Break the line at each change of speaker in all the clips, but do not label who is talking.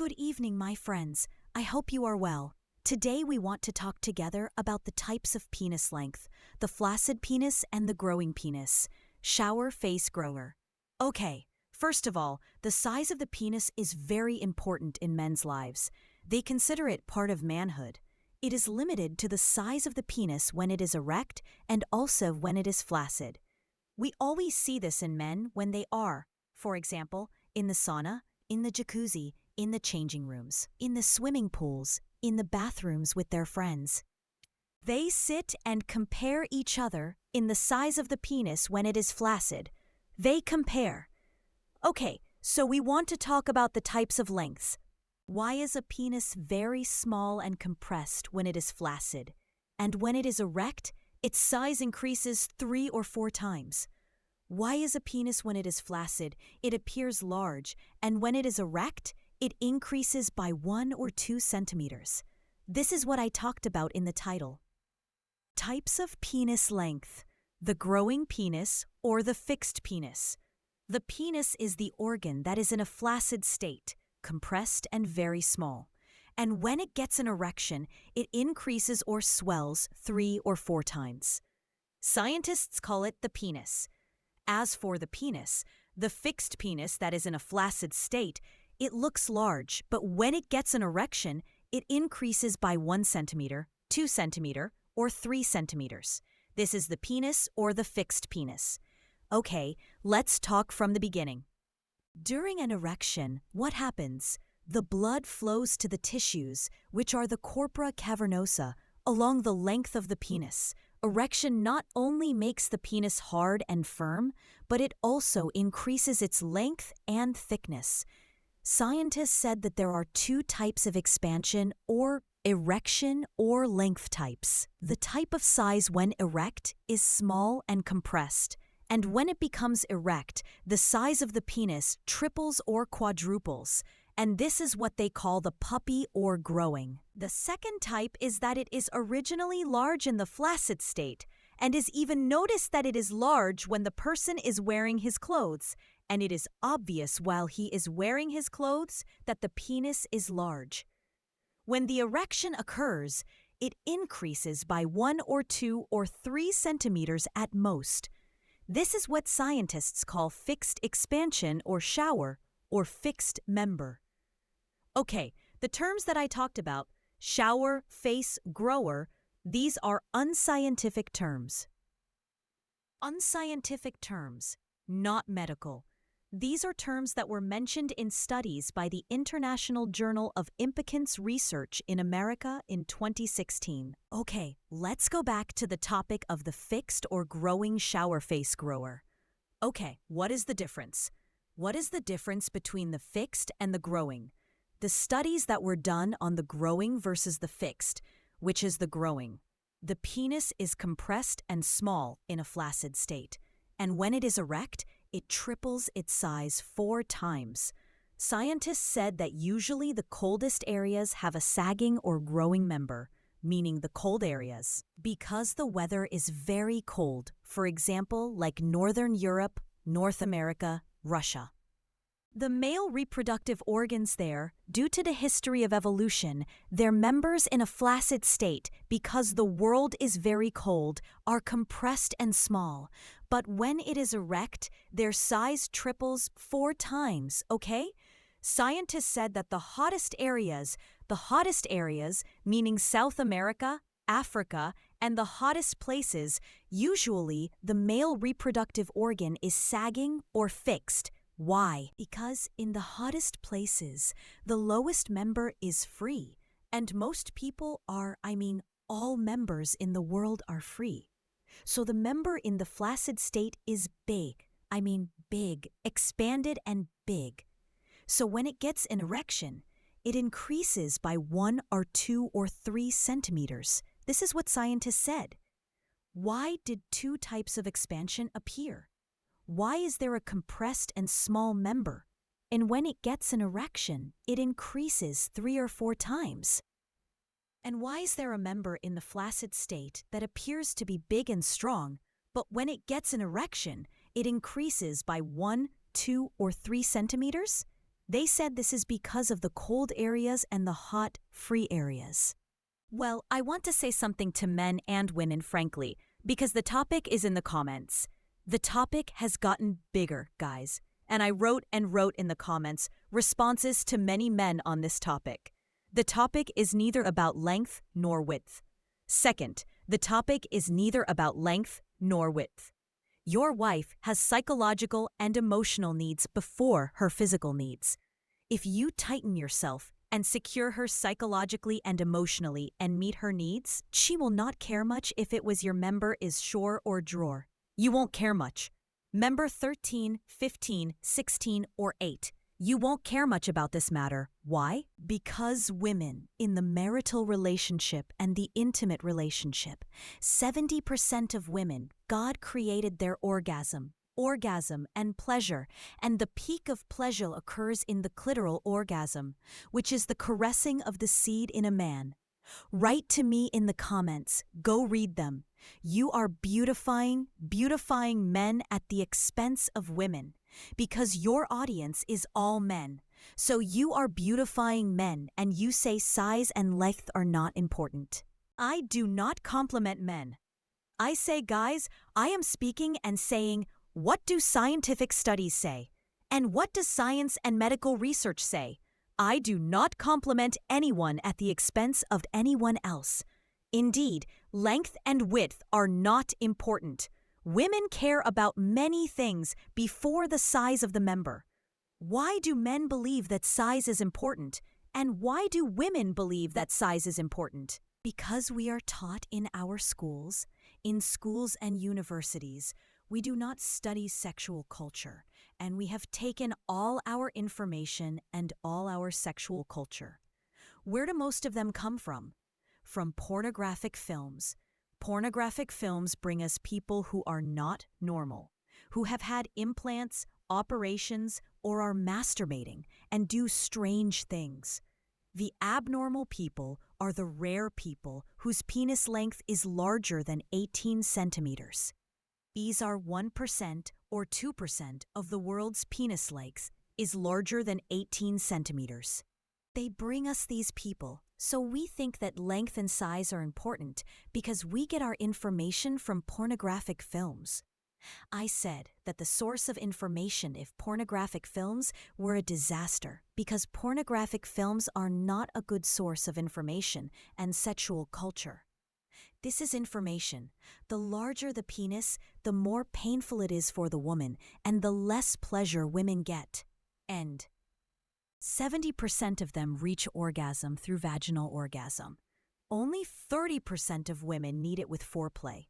Good evening, my friends. I hope you are well. Today we want to talk together about the types of penis length, the flaccid penis and the growing penis. Shower face grower. Okay, first of all, the size of the penis is very important in men's lives. They consider it part of manhood. It is limited to the size of the penis when it is erect and also when it is flaccid. We always see this in men when they are, for example, in the sauna, in the jacuzzi, in the changing rooms, in the swimming pools, in the bathrooms with their friends. They sit and compare each other in the size of the penis when it is flaccid. They compare. Okay, so we want to talk about the types of lengths. Why is a penis very small and compressed when it is flaccid? And when it is erect, its size increases 3 or 4 times. Why is a penis when it is flaccid, it appears large, and when it is erect, it increases by 1 or 2 centimeters? This is what I talked about in the title. Types of penis length: the growing penis or the fixed penis. The penis is the organ that is in a flaccid state, compressed and very small. And when it gets an erection, it increases or swells 3 or 4 times. Scientists call it the penis. As for the penis, the fixed penis that is in a flaccid state, it looks large, but when it gets an erection, it increases by 1 centimeter, 2 centimeter, or 3 centimeters. This is the penis or the fixed penis. Okay, let's talk from the beginning. During an erection, what happens? The blood flows to the tissues, which are the corpora cavernosa, along the length of the penis. Erection not only makes the penis hard and firm, but it also increases its length and thickness. Scientists said that there are 2 types of expansion or erection or length types. The type of size when erect is small and compressed, and when it becomes erect, the size of the penis triples or quadruples, and this is what they call the puppy or growing. The second type is that it is originally large in the flaccid state, and is even noticed that it is large when the person is wearing his clothes, and it is obvious while he is wearing his clothes that the penis is large. When the erection occurs, it increases by 1 or 2 or 3 centimeters at most. This is what scientists call fixed expansion or shower or fixed member. Okay, the terms that I talked about, shower, face, grower, these are unscientific terms. Unscientific terms, not medical. These are terms that were mentioned in studies by the International Journal of Impotence Research in America in 2016. Okay, let's go back to the topic of the fixed or growing shower face grower. Okay, what is the difference? What is the difference between the fixed and the growing? The studies that were done on the growing versus the fixed, which is the growing. The penis is compressed and small in a flaccid state, and when it is erect, it triples its size 4 times. Scientists said that usually the coldest areas have a sagging or growing member, meaning the cold areas, because the weather is very cold, for example, like Northern Europe, North America, Russia. The male reproductive organs there, due to the history of evolution, their members in a flaccid state, because the world is very cold, are compressed and small. But when it is erect, their size triples 4 times, okay? Scientists said that the hottest areas, meaning South America, Africa, and the hottest places, usually the male reproductive organ is sagging or fixed. Why? Because in the hottest places, the lowest member is free, and most people are, all members in the world are free. So the member in the flaccid state is big, expanded and big. So when it gets an erection, it increases by 1 or 2 or 3 centimeters. This is what scientists said. Why did 2 types of expansion appear? Why is there a compressed and small member? And when it gets an erection, it increases 3 or 4 times. And why is there a member in the flaccid state that appears to be big and strong, but when it gets an erection, it increases by 1, 2, or 3 centimeters? They said this is because of the cold areas and the hot, free areas. Well, I want to say something to men and women frankly, because the topic is in the comments. The topic has gotten bigger, guys, and I wrote in the comments responses to many men on this topic. The topic is neither about length nor width. Second, the topic is neither about length nor width. Your wife has psychological and emotional needs before her physical needs. If you tighten yourself and secure her psychologically and emotionally and meet her needs, she will not care much if it was your member is shore or drawer. You won't care much. Member 13, 15, 16, or 8. You won't care much about this matter. Why? Because women in the marital relationship and the intimate relationship, 70% of women, God created their orgasm and pleasure, and the peak of pleasure occurs in the clitoral orgasm, which is the caressing of the seed in a man. Write to me in the comments. Go read them. You are beautifying men at the expense of women, because your audience is all men. So you are beautifying men and you say size and length are not important. I do not compliment men. I say, guys, I am speaking and saying, what do scientific studies say? And what does science and medical research say? I do not compliment anyone at the expense of anyone else. Indeed, length and width are not important. Women care about many things before the size of the member. Why do men believe that size is important? And why do women believe that size is important? Because we are taught in our schools, and universities, we do not study sexual culture, and we have taken all our information and all our sexual culture. Where do most of them come from? From pornographic films. Pornographic films bring us people who are not normal, who have had implants, operations, or are masturbating and do strange things. The abnormal people are the rare people whose penis length is larger than 18 centimeters. These are 1% or 2% of the world's penis length is larger than 18 centimeters. They bring us these people, so we think that length and size are important because we get our information from pornographic films. I said that the source of information if pornographic films were a disaster because pornographic films are not a good source of information and sexual culture. This is information. The larger the penis, the more painful it is for the woman and the less pleasure women get. End. 70% of them reach orgasm through vaginal orgasm. Only 30% of women need it with foreplay.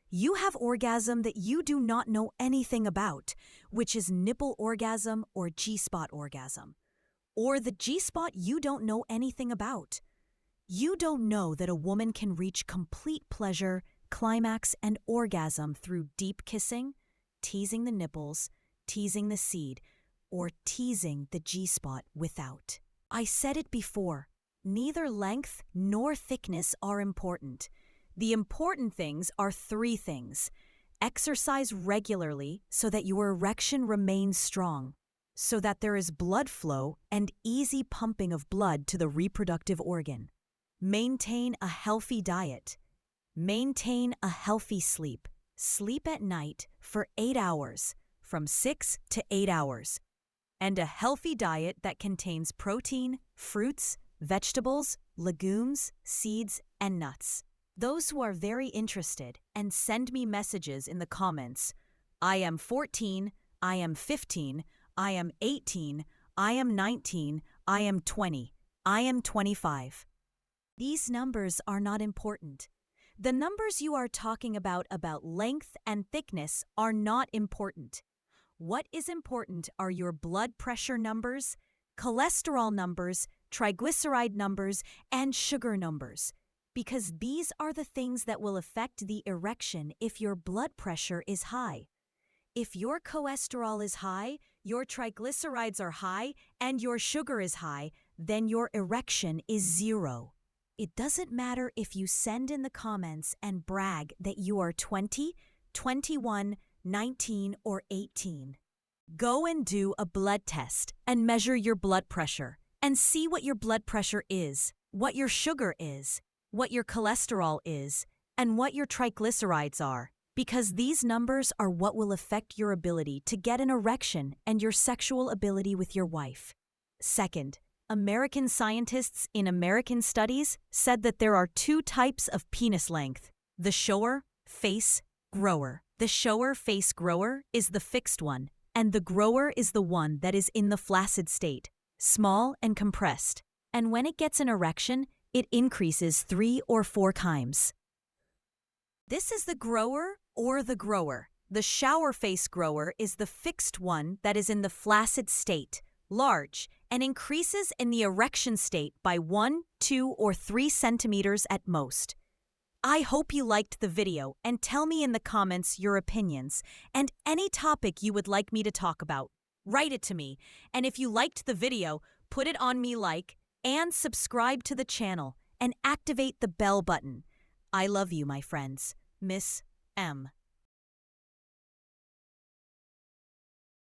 You have orgasm that you do not know anything about, which is nipple orgasm or G-spot orgasm. Or the G-spot you don't know anything about. You don't know that a woman can reach complete pleasure, climax, and orgasm through deep kissing, teasing the nipples, teasing the seed, or teasing the G-spot without. I said it before, neither length nor thickness are important. The important things are 3 things. Exercise regularly so that your erection remains strong, so that there is blood flow and easy pumping of blood to the reproductive organ. Maintain a healthy diet. Maintain a healthy sleep. Sleep at night for 8 hours, from 6 to 8 hours. And a healthy diet that contains protein, fruits, vegetables, legumes, seeds, and nuts. Those who are very interested and send me messages in the comments, I am 14, I am 15, I am 18, I am 19, I am 20, I am 25. These numbers are not important. The numbers you are talking about length and thickness are not important. What is important are your blood pressure numbers, cholesterol numbers, triglyceride numbers, and sugar numbers, because these are the things that will affect the erection if your blood pressure is high. If your cholesterol is high, your triglycerides are high, and your sugar is high, then your erection is 0. It doesn't matter if you send in the comments and brag that you are 20, 21, 19, or 18. Go and do a blood test and measure your blood pressure and see what your blood pressure is, what your sugar is, what your cholesterol is, and what your triglycerides are, because these numbers are what will affect your ability to get an erection and your sexual ability with your wife. Second, American scientists in American studies said that there are two types of penis length: the shower, face, grower. The shower face grower is the fixed one, and the grower is the one that is in the flaccid state, small and compressed. And when it gets an erection, it increases 3 or 4 times. This is the grower or the grower. The shower face grower is the fixed one that is in the flaccid state, large, and increases in the erection state by 1, 2, or 3 centimeters at most. I hope you liked the video, and tell me in the comments your opinions and any topic you would like me to talk about. Write it to me, and if you liked the video, put it on me like, and subscribe to the channel, and activate the bell button. I love you, my friends. Miss M.